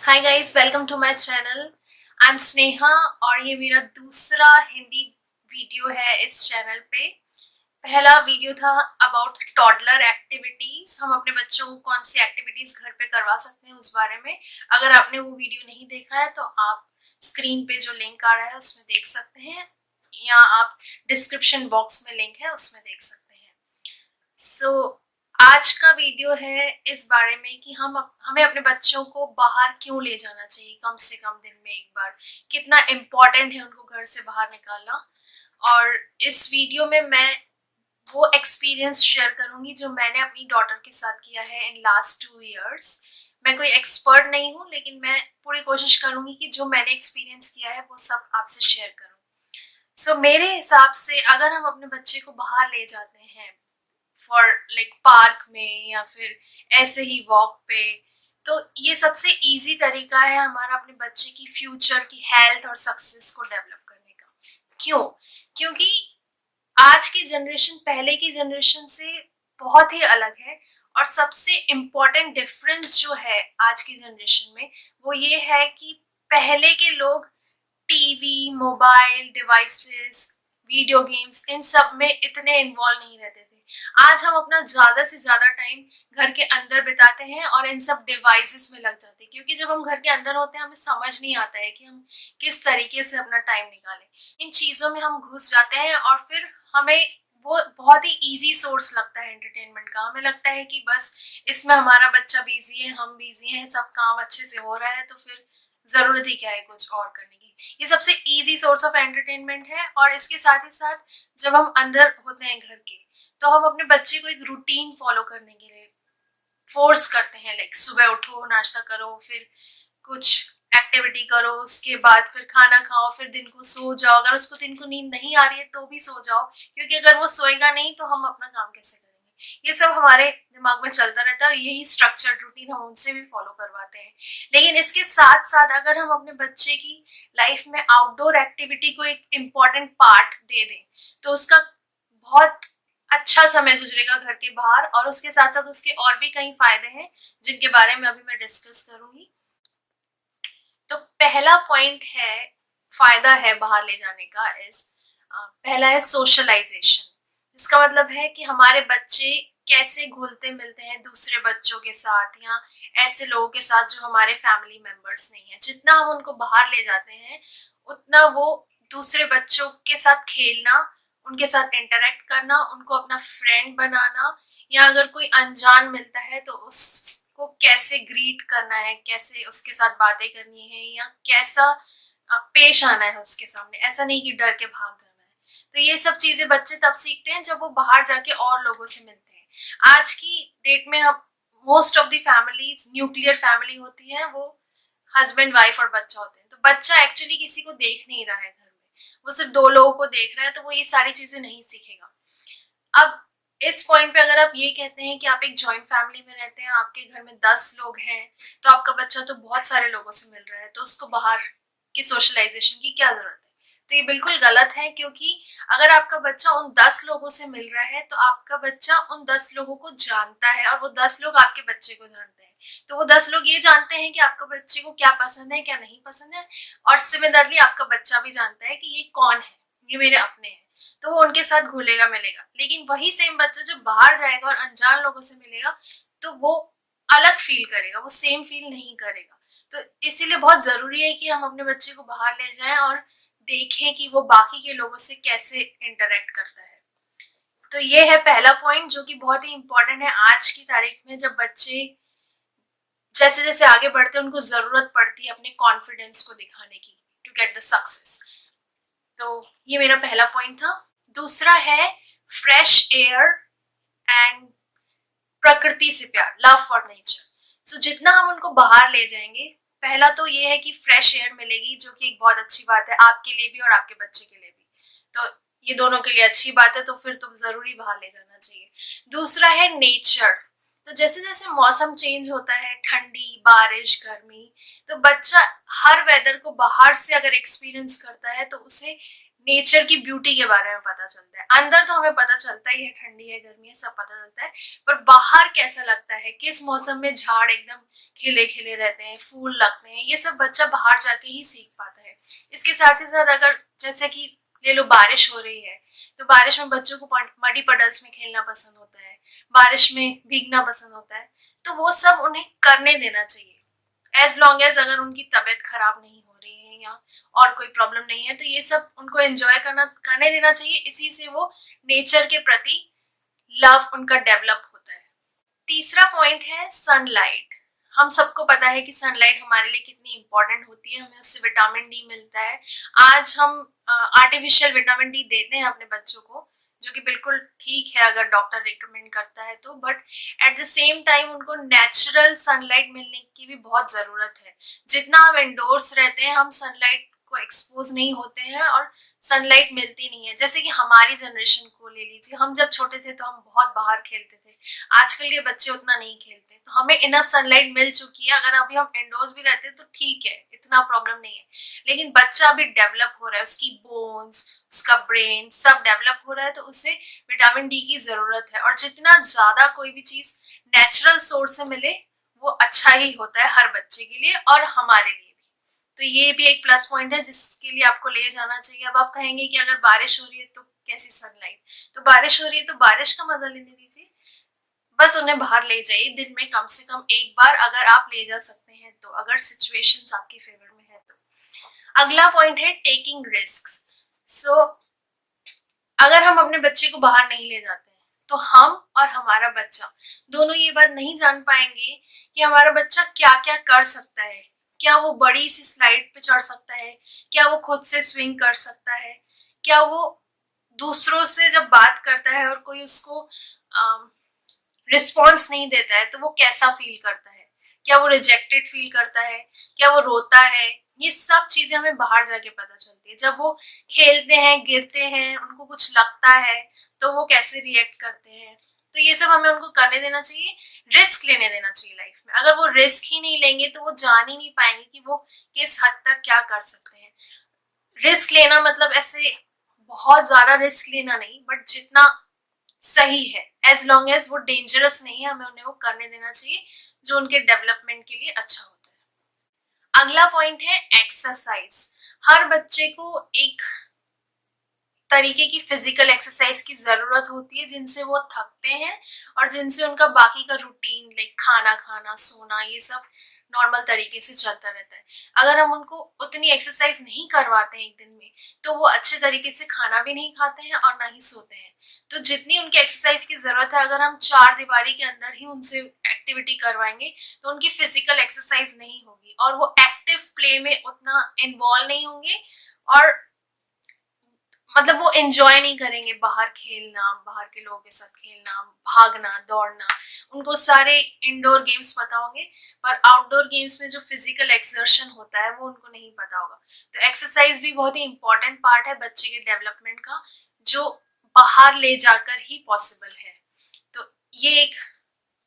Hi guys, welcome to my channel. I am Sneha और ये मेरा दूसरा हिंदी वीडियो है इस चैनल पे। पहला वीडियो था अबाउट टॉडलर एक्टिविटीज, हम अपने बच्चों को कौन सी एक्टिविटीज घर पे करवा सकते हैं उस बारे में। अगर आपने वो वीडियो नहीं देखा है तो आप स्क्रीन पे जो लिंक आ रहा है उसमें देख सकते हैं, या आप डिस्क्रिप्शन बॉक्स में लिंक है उसमें देख सकते हैं। सो आज का वीडियो है इस बारे में कि हमें अपने बच्चों को बाहर क्यों ले जाना चाहिए, कम से कम दिन में एक बार। कितना इम्पोर्टेंट है उनको घर से बाहर निकालना। और इस वीडियो में मैं वो एक्सपीरियंस शेयर करूंगी जो मैंने अपनी डॉटर के साथ किया है इन लास्ट 2 इयर्स। मैं कोई एक्सपर्ट नहीं हूँ, लेकिन मैं पूरी कोशिश करूंगी कि जो मैंने एक्सपीरियंस किया है वो सब आपसे शेयर करूँ। मेरे हिसाब से अगर हम अपने बच्चे को बाहर ले जाते हैं फॉर लाइक पार्क में या फिर ऐसे ही वॉक पे, तो ये सबसे इजी तरीका है हमारा अपने बच्चे की फ्यूचर की हेल्थ और सक्सेस को डेवलप करने का। क्यों? क्योंकि आज की जनरेशन पहले की जनरेशन से बहुत ही अलग है। और सबसे इम्पोर्टेंट डिफरेंस जो है आज की जनरेशन में वो ये है कि पहले के लोग TV, mobile devices, video games, इन सब में इतने इन्वॉल्व नहीं रहते थे। आज हम अपना ज्यादा से ज्यादा टाइम घर के अंदर बिताते हैं और इन सब डिवाइसेस में लग जाते हैं, क्योंकि जब हम घर के अंदर होते हैं हमें समझ नहीं आता है कि हम किस तरीके से अपना टाइम निकालें। इन चीजों में हम घुस जाते हैं और फिर हमें वो बहुत ही इजी सोर्स लगता है एंटरटेनमेंट का। हमें लगता है कि बस इसमें हमारा बच्चा बिजी है, हम बिजी हैं, सब काम अच्छे से हो रहा है, तो फिर जरूरत ही क्या है कुछ और करने की। ये सबसे इजी सोर्स ऑफ एंटरटेनमेंट है। और इसके साथ ही साथ जब हम अंदर होते हैं घर के, तो हम अपने बच्चे को एक रूटीन फॉलो करने के लिए फोर्स करते हैं। लाइक सुबह उठो, नाश्ता करो, फिर कुछ एक्टिविटी करो, उसके बाद फिर खाना खाओ, फिर दिन को सो जाओ। अगर उसको दिन को नींद नहीं आ रही है तो भी सो जाओ, क्योंकि अगर वो सोएगा नहीं तो हम अपना काम कैसे करेंगे। ये सब हमारे दिमाग में चलता रहता है और यही स्ट्रक्चर्ड रूटीन हम उनसे भी फॉलो करवाते हैं। लेकिन इसके साथ साथ अगर हम अपने बच्चे की लाइफ में आउटडोर एक्टिविटी को एक इम्पॉर्टेंट पार्ट दे दें तो उसका बहुत अच्छा समय गुजरेगा घर के बाहर। और उसके साथ साथ उसके और भी कई फायदे हैं जिनके बारे में अभी मैं डिस्कस करूंगी। तो पहला पॉइंट है, फायदा है बाहर ले जाने का, इस पहला है सोशलाइजेशन। जिसका मतलब है कि हमारे बच्चे कैसे घुलते मिलते हैं दूसरे बच्चों के साथ या ऐसे लोगों के साथ जो हमारे फैमिली मेंबर्स नहीं है। जितना हम उनको बाहर ले जाते हैं उतना वो दूसरे बच्चों के साथ खेलना, उनके साथ इंटरेक्ट करना, उनको अपना फ्रेंड बनाना, या अगर कोई अनजान मिलता है तो उसको कैसे ग्रीट करना है, कैसे उसके साथ बातें करनी है, या कैसा पेश आना है उसके सामने। ऐसा नहीं कि डर के भाग जाना है। तो ये सब चीजें बच्चे तब सीखते हैं जब वो बाहर जाके और लोगों से मिलते हैं। आज की डेट में हम most of the families nuclear family होती है, वो हस्बैंड वाइफ और बच्चा होते हैं। तो बच्चा एक्चुअली किसी को देख नहीं रहा है घर में, वो सिर्फ दो लोगों को देख रहा है, तो वो ये सारी चीजें नहीं सीखेगा। अब इस पॉइंट पे अगर आप ये कहते हैं कि आप एक जॉइंट फैमिली में रहते हैं, आपके घर में 10 लोग हैं, तो आपका बच्चा तो बहुत सारे लोगों से मिल रहा है, तो उसको बाहर की सोशलाइजेशन की क्या जरूरत है। तो ये बिल्कुल गलत है, क्योंकि अगर आपका बच्चा उन 10 लोगों से मिल रहा है तो आपका बच्चा उन 10 लोगों को जानता है और वो 10 लोग आपके बच्चे को जानते हैं। तो वो 10 लोग ये जानते हैं कि आपके बच्चे को क्या पसंद है, क्या नहीं पसंद है। और सिमिलरली आपका बच्चा भी जानता है कि ये कौन है, ये मेरे अपने हैं, तो वो उनके साथ घुलेगा मिलेगा। लेकिन वही सेम बच्चा जब बाहर जाएगा और अनजान लोगों से मिलेगा तो वो अलग फील करेगा, वो सेम फील नहीं करेगा। तो इसीलिए बहुत जरूरी है कि हम अपने बच्चे को बाहर ले जाएं और देखें कि वो बाकी के लोगों से कैसे इंटरेक्ट करता है। तो ये है पहला पॉइंट जो कि बहुत ही इंपॉर्टेंट है आज की तारीख में, जब बच्चे जैसे जैसे आगे बढ़ते हैं उनको जरूरत पड़ती है अपने कॉन्फिडेंस को दिखाने की, टू गेट द सक्सेस। तो ये मेरा पहला पॉइंट था। दूसरा है फ्रेश एयर एंड प्रकृति से प्यार, लव फॉर नेचर। सो जितना हम उनको बाहर ले जाएंगे, पहला तो ये है कि फ्रेश एयर मिलेगी, जो कि एक बहुत अच्छी बात है आपके लिए भी और आपके बच्चे के लिए भी। तो ये दोनों के लिए अच्छी बात है, तो फिर तो जरूरी बाहर ले जाना चाहिए। दूसरा है नेचर। तो जैसे जैसे मौसम चेंज होता है, ठंडी, बारिश, गर्मी, तो बच्चा हर वेदर को बाहर से अगर एक्सपीरियंस करता है तो उसे नेचर की ब्यूटी के बारे में पता चलता है। अंदर तो हमें पता चलता ही है, ठंडी है गर्मी है सब पता चलता है, पर बाहर कैसा लगता है, किस मौसम में झाड़ एकदम खिले खिले रहते हैं, फूल लगते हैं, ये सब बच्चा बाहर जाके ही सीख पाता है। इसके साथ ही साथ अगर जैसे कि ले लो बारिश हो रही है, तो बारिश में बच्चों को मडी पडल्स में खेलना पसंद होता है, बारिश में भीगना पसंद होता है, तो वो सब उन्हें करने देना चाहिए एज लॉन्ग एज अगर उनकी तबीयत खराब नहीं हो रही है या और कोई प्रॉब्लम नहीं है, तो ये सब उनको एंजॉय करने देना चाहिए। इसी से वो नेचर के प्रति लव उनका डेवलप होता है। तीसरा पॉइंट है सनलाइट। हम सबको पता है कि सनलाइट हमारे लिए कितनी इंपॉर्टेंट होती है, हमें उससे विटामिन डी मिलता है। आज हम आर्टिफिशियल विटामिन डी देते हैं अपने बच्चों को, जो कि बिल्कुल ठीक है अगर डॉक्टर रिकमेंड करता है तो, but at the same time उनको नेचुरल सनलाइट मिलने की भी बहुत ज़रूरत है। जितना हम इंडोर्स रहते हैं हम सनलाइट को एक्सपोज नहीं होते हैं और सनलाइट मिलती नहीं है। जैसे कि हमारी जनरेशन को ले लीजिए, हम जब छोटे थे तो हम बहुत बाहर खेलते थे, आजकल के बच्चे उतना नहीं खेलते, तो हमें इनफ सनलाइट मिल चुकी है। अगर अभी हम इंडोर्स भी रहते हैं तो ठीक है, इतना प्रॉब्लम नहीं है, लेकिन बच्चा अभी डेवलप हो रहा है, उसकी बोन्स, उसका ब्रेन सब डेवलप हो रहा है, तो उसे विटामिन डी की जरूरत है। और जितना ज्यादा कोई भी चीज नेचुरल सोर्स से मिले वो अच्छा ही होता है हर बच्चे के लिए और हमारे लिए भी। तो ये भी एक प्लस पॉइंट है जिसके लिए आपको ले जाना चाहिए। अब आप कहेंगे कि अगर बारिश हो रही है तो कैसी सनलाइट, तो बारिश हो रही है तो बारिश का मजा लेने दीजिए, बस उन्हें बाहर ले जाइए दिन में कम से कम एक बार, अगर आप ले जा सकते हैं तो, अगर सिचुएशंस आपके फेवर में है तो। अगला पॉइंट है टेकिंग रिस्क। सो अगर हम अपने बच्चे को बाहर नहीं ले जाते हैं तो हम और हमारा बच्चा दोनों ये बात नहीं जान पाएंगे कि हमारा बच्चा क्या क्या कर सकता है। क्या वो बड़ी सी स्लाइड पे चढ़ सकता है, क्या वो खुद से स्विंग कर सकता है, क्या वो दूसरों से जब बात करता है और कोई उसको रिस्पॉन्स नहीं देता है तो वो कैसा फील करता है, क्या वो रिजेक्टेड फील करता है, क्या वो रोता है। ये सब चीजें हमें बाहर जाके पता चलती है। जब वो खेलते हैं, गिरते हैं, उनको कुछ लगता है तो वो कैसे रिएक्ट करते हैं, तो ये सब हमें उनको करने देना चाहिए, रिस्क लेने देना चाहिए लाइफ में। अगर वो रिस्क ही नहीं लेंगे तो वो जान ही नहीं पाएंगे कि वो किस हद तक क्या कर सकते हैं। रिस्क लेना मतलब ऐसे बहुत ज्यादा रिस्क लेना नहीं, बट जितना सही है, एज लॉन्ग एज वो डेंजरस नहीं है, हमें उन्हें वो करने देना चाहिए जो उनके डेवलपमेंट के लिए अच्छा होता है। अगला पॉइंट है एक्सरसाइज। हर बच्चे को एक तरीके की फिजिकल एक्सरसाइज की जरूरत होती है जिनसे वो थकते हैं और जिनसे उनका बाकी का रूटीन लाइक खाना खाना, सोना, ये सब नॉर्मल तरीके से चलता रहता है। अगर हम उनको उतनी एक्सरसाइज नहीं करवाते हैं एक दिन में तो वो अच्छे तरीके से खाना भी नहीं खाते हैं और ना ही सोते हैं। तो जितनी उनकी एक्सरसाइज की जरूरत है, अगर हम चार दीवारी के अंदर ही उनसे एक्टिविटी करवाएंगे तो उनकी फिजिकल एक्सरसाइज नहीं होगी और वो एक्टिव प्ले में उतना इन्वॉल्व नहीं होंगे और मतलब वो एंजॉय नहीं करेंगे बाहर खेलना, बाहर के लोगों के साथ खेलना, भागना, दौड़ना। उनको सारे इंडोर गेम्स पता होंगे पर आउटडोर गेम्स में जो फिजिकल एक्सर्शन होता है वो उनको नहीं पता होगा। तो एक्सरसाइज भी बहुत ही इंपॉर्टेंट पार्ट है बच्चे के डेवलपमेंट का, जो बाहर ले जाकर ही पॉसिबल है। तो ये एक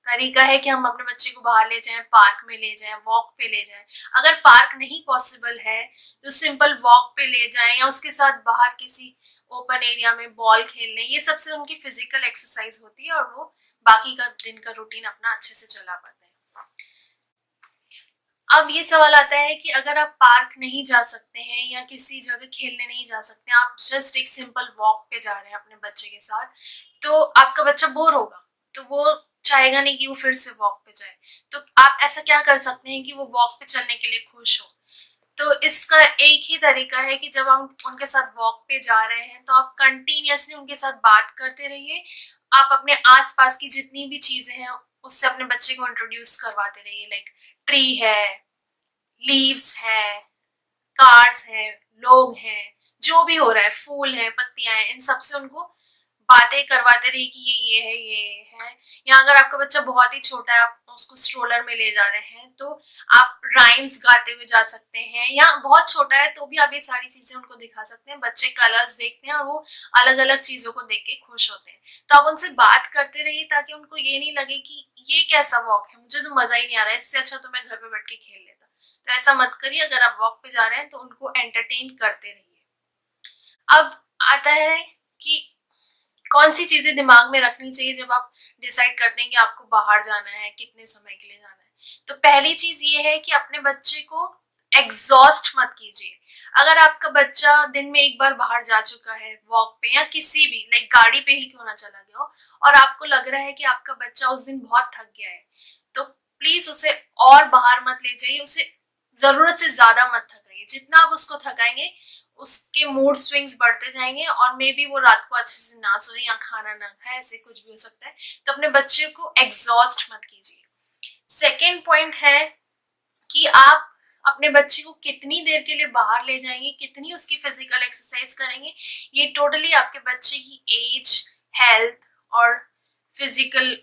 तरीका है कि हम अपने बच्चे को बाहर ले जाएं, पार्क में ले जाएं, वॉक पे ले जाएं। अगर पार्क नहीं पॉसिबल है तो सिंपल वॉक पे ले जाएं या उसके साथ बाहर किसी ओपन एरिया में बॉल खेल लें। ये सबसे उनकी फिजिकल एक्सरसाइज होती है और वो बाकी का दिन का रूटीन अपना अच्छे से चला पाते हैं। अब ये सवाल आता है कि अगर आप पार्क नहीं जा सकते हैं या किसी जगह खेलने नहीं जा सकते, आप जस्ट एक सिंपल वॉक पे जा रहे हैं अपने बच्चे के साथ, तो आपका बच्चा बोर होगा, तो वो चाहेगा नहीं कि वो फिर से वॉक पे जाए। तो आप ऐसा क्या कर सकते हैं कि वो वॉक पे चलने के लिए खुश हो। तो इसका एक ही तरीका है कि जब हम उनके साथ वॉक पे जा रहे हैं तो आप कंटिन्यूअसली उनके साथ बात करते रहिए। आप अपने आसपास की जितनी भी चीजें हैं उससे अपने बच्चे को इंट्रोड्यूस करवाते रहिए, लाइक ट्री है, लीव्स है, कार्ड्स है, लोग हैं, जो भी हो रहा है, फूल है, पत्तियां हैं, इन सबसे उनको बातें करवाते रहिए कि ये है, ये है। या अगर आपका बच्चा बहुत ही छोटा है, आप उसको स्ट्रोलर में ले जा रहे हैं तो आप राइम्स गाते हुए जा सकते हैं, या बहुत छोटा है तो भी आप ये सारी चीजें उनको दिखा सकते हैं। बच्चे कलर्स देखते हैं और वो अलग अलग चीजों को देख के खुश होते हैं। तो आप उनसे बात करते रहिए ताकि उनको ये नहीं लगे कि ये कैसा वॉक है, मुझे तो मजा ही नहीं आ रहा है, इससे अच्छा तो मैं घर पे बैठ के खेल लेता। तो ऐसा मत करिए, अगर आप वॉक पे जा रहे हैं तो उनको एंटरटेन करते रहिए। अब आता है कि कौन सी चीजें दिमाग में रखनी चाहिए जब आप डिसाइड करते हैं कि आपको बाहर जाना है, कितने समय के लिए जाना है। तो पहली चीज ये है कि अपने बच्चे को एग्जॉस्ट मत कीजिए। अगर आपका बच्चा दिन में एक बार बाहर जा चुका है वॉक पे या किसी भी लाइक गाड़ी पे ही क्यों ना चला गया हो, और आपको लग रहा है कि आपका बच्चा उस दिन बहुत थक गया है, तो प्लीज उसे और बाहर मत ले जाइए, उसे जरूरत से ज्यादा मत थकाइए। जितना आप उसको थकाएंगे उसके मूड स्विंग्स बढ़ते जाएंगे और मे बी वो रात को अच्छे से ना सोए या खाना ना खाए, ऐसे कुछ भी हो सकता है। तो अपने बच्चे को एग्जॉस्ट मत कीजिए। सेकेंड पॉइंट है कि आप अपने बच्चे को कितनी देर के लिए बाहर ले जाएंगे, कितनी उसकी फिजिकल एक्सरसाइज करेंगे, ये टोटली आपके बच्चे की एज, हेल्थ और फिजिकल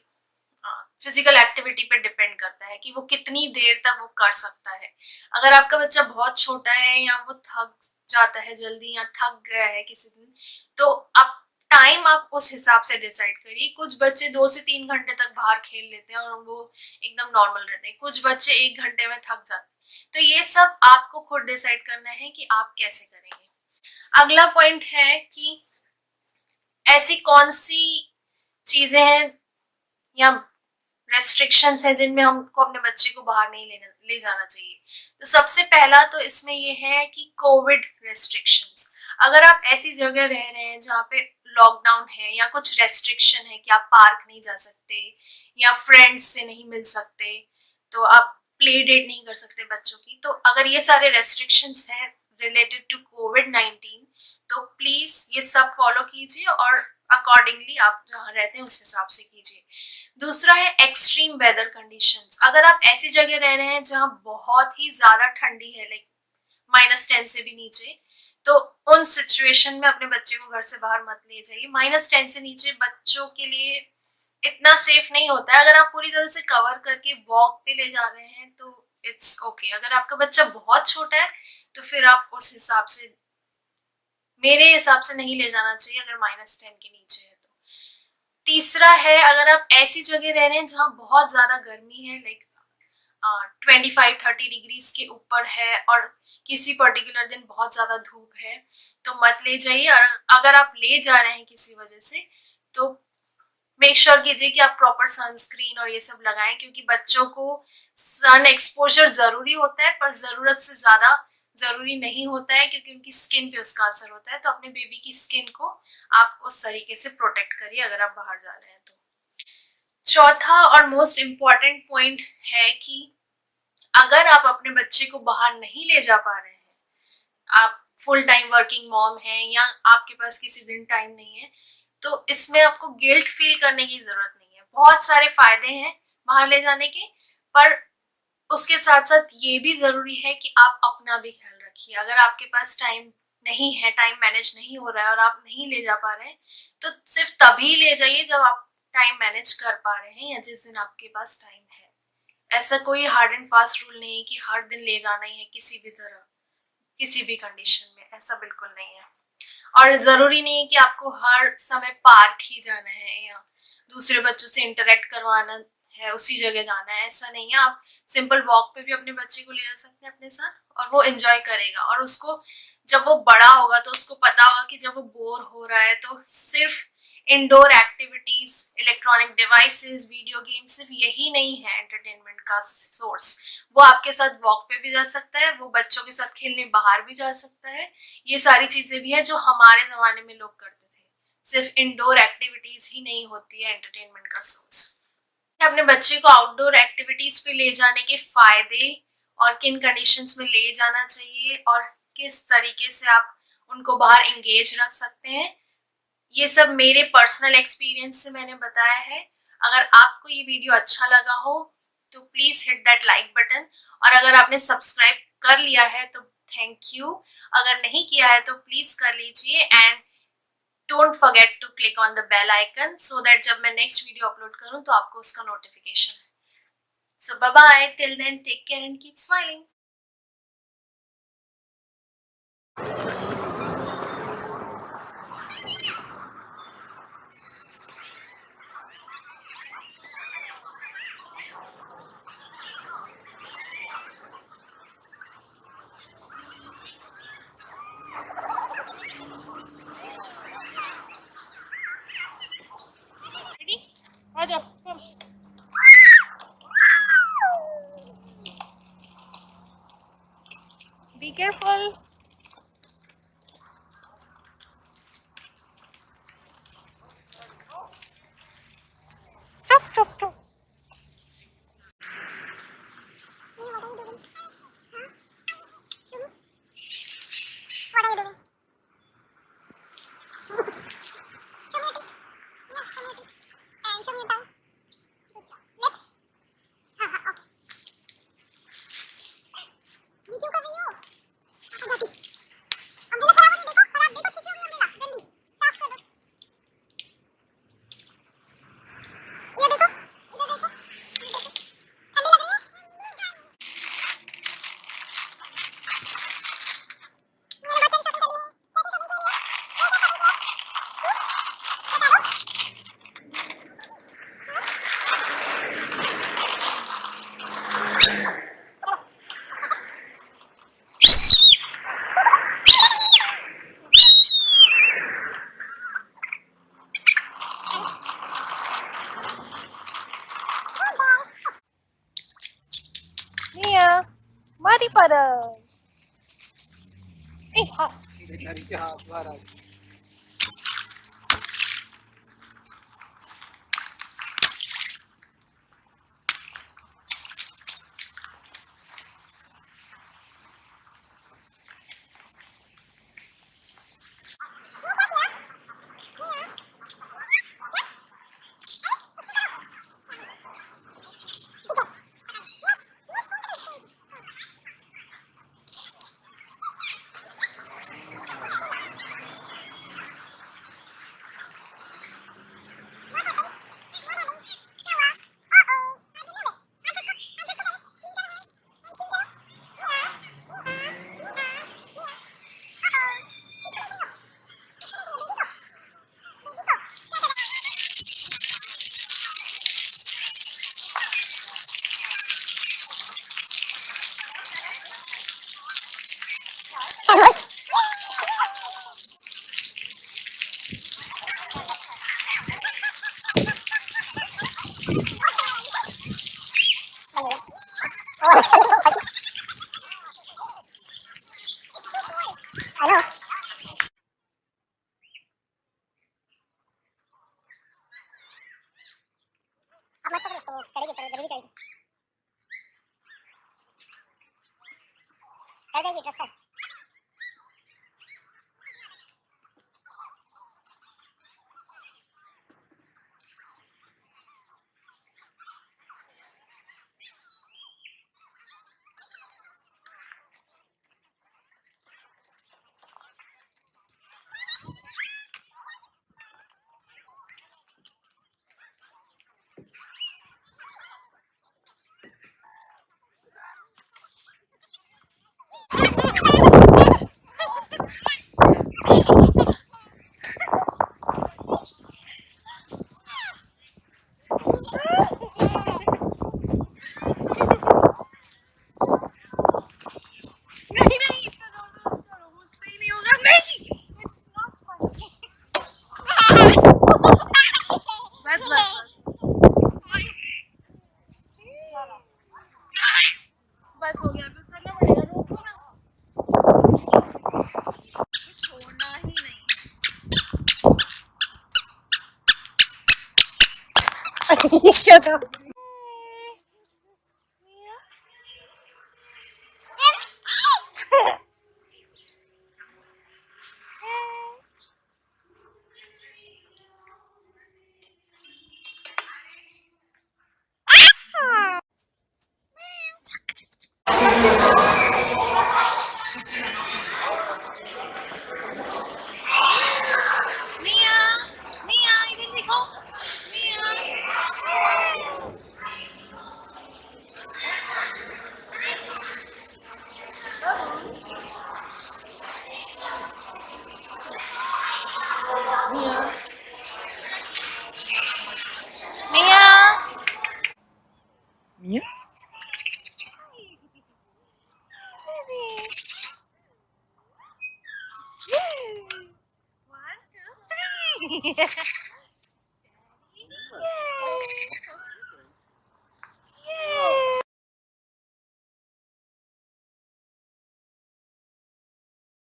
फिजिकल एक्टिविटी पे डिपेंड करता है कि वो कितनी देर तक वो कर सकता है। अगर आपका बच्चा बहुत छोटा है या वो थक जाता है जल्दी या थक गया है किसी दिन, तो आप उस हिसाब से डिसाइड करिए। कुछ बच्चे 2 से 3 घंटे तक बाहर खेल लेते हैं और वो एकदम नॉर्मल रहते हैं, कुछ बच्चे 1 घंटे में थक जाते हैं। तो ये सब आपको खुद डिसाइड करना है कि आप कैसे करेंगे। अगला पॉइंट है कि ऐसी कौन सी चीजें हैं या रेस्ट्रिक्शंस है जिनमें हमको अपने बच्चे को बाहर नहीं ले जाना चाहिए। तो सबसे पहला तो इसमें ये है कि कोविड रेस्ट्रिक्शंस। अगर आप ऐसी जगह रह रहे हैं जहाँ पे लॉकडाउन है या कुछ रेस्ट्रिक्शन है कि आप पार्क नहीं जा सकते या फ्रेंड्स से नहीं मिल सकते, तो आप प्ले डेट नहीं कर सकते बच्चों की, तो अगर ये सारे रेस्ट्रिक्शंस हैं रिलेटेड टू कोविड-19, तो प्लीज ये सब फॉलो कीजिए और अकॉर्डिंगली आप जहाँ रहते हैं उस हिसाब से कीजिए। दूसरा है एक्सट्रीम वेदर कंडीशंस। अगर आप ऐसी जगह रह रहे हैं जहाँ बहुत ही ज्यादा ठंडी है, लाइक -10 से भी नीचे, तो उन सिचुएशन में अपने बच्चे को घर से बाहर मत ले जाइए। -10 से नीचे बच्चों के लिए इतना सेफ नहीं होता है। अगर आप पूरी तरह से कवर करके वॉक पे ले जा रहे हैं तो इट्स ओके। अगर आपका बच्चा बहुत छोटा है तो फिर आप उस हिसाब से, मेरे हिसाब से नहीं ले जाना चाहिए अगर -10 के नीचे है तो। तीसरा है, अगर आप ऐसी जगह रह रहे हैं जहाँ बहुत ज्यादा गर्मी है, लाइक 25-30 डिग्रीज के ऊपर है और किसी पर्टिकुलर दिन बहुत ज्यादा धूप है, तो मत ले जाइए। और अगर आप ले जा रहे हैं किसी वजह से, तो मेक श्योर कीजिए कि आप प्रॉपर सनस्क्रीन और ये सब लगाएं, क्योंकि बच्चों को सन एक्सपोजर जरूरी होता है पर जरूरत से ज्यादा जरूरी नहीं होता है, क्योंकि उनकी स्किन पे उसका असर होता है। तो अपने बेबी की स्किन को आप उस तरीके से प्रोटेक्ट करिए अगर आप बाहर जा रहे हैं तो। चौथा और मोस्ट इम्पॉर्टेंट पॉइंट है कि अगर आप अपने बच्चे को बाहर नहीं ले जा पा रहे हैं, आप फुल टाइम वर्किंग मॉम हैं या आपके पास किसी दिन टाइम नहीं है, तो इसमें आपको गिल्ट फील करने की जरूरत नहीं है। बहुत सारे फायदे हैं बाहर ले जाने के, पर उसके साथ साथ ये भी जरूरी है कि आप अपना भी ख्याल रखिए। अगर आपके पास टाइम नहीं है, टाइम मैनेज नहीं हो रहा है और आप नहीं ले जा पा रहे हैं, तो सिर्फ तभी ले जाइए जब आप टाइम मैनेज कर पा रहे हैं या जिस दिन आपके पास टाइम है। ऐसा कोई हार्ड एंड फास्ट रूल नहीं है कि हर दिन ले जाना ही है किसी भी तरह, किसी भी कंडीशन में, ऐसा बिल्कुल नहीं है। और जरूरी नहीं है कि आपको हर समय पार्क ही जाना है या दूसरे बच्चों से इंटरेक्ट करवाना है, उसी जगह जाना है, ऐसा नहीं है। आप सिंपल वॉक पे भी अपने बच्चे को ले जा सकते हैं अपने साथ और वो एंजॉय करेगा। और उसको जब वो बड़ा होगा तो उसको पता होगा कि जब वो बोर हो रहा है तो सिर्फ indoor activities, electronic devices, video games, सिर्फ यही नहीं है एंटरटेनमेंट का सोर्स। वो आपके साथ वॉक पे भी जा सकता है, वो बच्चों के साथ खेलने बाहर भी जा सकता है। ये सारी चीजें भी है जो हमारे जमाने में लोग करते थे। सिर्फ इंडोर एक्टिविटीज ही नहीं होती है एंटरटेनमेंट का सोर्स। अपने बच्चे को आउटडोर एक्टिविटीज पे ले जाने के फायदे और किन कंडीशंस में ले जाना चाहिए और किस तरीके से आप उनको बाहर एंगेज रख सकते हैं, ये सब मेरे पर्सनल एक्सपीरियंस से मैंने बताया है। अगर आपको ये वीडियो अच्छा लगा हो तो please hit that like button, और अगर आपने सब्सक्राइब कर लिया है तो थैंक यू। अगर नहीं किया है तो प्लीज कर लीजिए and don't forget to click on the bell icon so that जब मैं नेक्स्ट वीडियो अपलोड करूं तो आपको उसका नोटिफिकेशन है। So bye bye, till then take care and keep smiling. Be careful. Stop, stop, stop. What are you doing? Huh? Show me. What are you doing? Show me your teeth. Yeah, show me your teeth. And show me your tongue. Good job. Lips. हाँ okay. ये क्यों कर रही हो? Umbrella खराब हो रही है, देखो खराब, देखो छिछी हुई अम्ब्रेला गंदी, साफ कर दो. ये देखो, इधर देखो, ठंडी लग रही है. मेरे बच्चे ने शॉपिंग कर ली है. क्या क्या शॉपिंग की है? क्या क्या शॉपिंग की है? बता दो. Mia, muddy puddles. Hey, hot. बेचारी के हाथ बाहर आ गई. अब मत पकड़ इसको, चढ़ेगी तो जरूर चढ़ेगी. चढ़ जाएगी, ट्रस्ट कर. नहीं नहीं इतना जोर से मत करो, मुझसे ही नहीं होगा. नहीं, it's not funny. बस बस बस हो गया. अभी उतरना पड़ेगा. रोको ना, छोड़ना ही नहीं. Shut up. Mia, Mia, इधर देखो. Mia. Mia. Mia? Baby. 1, 2, 3.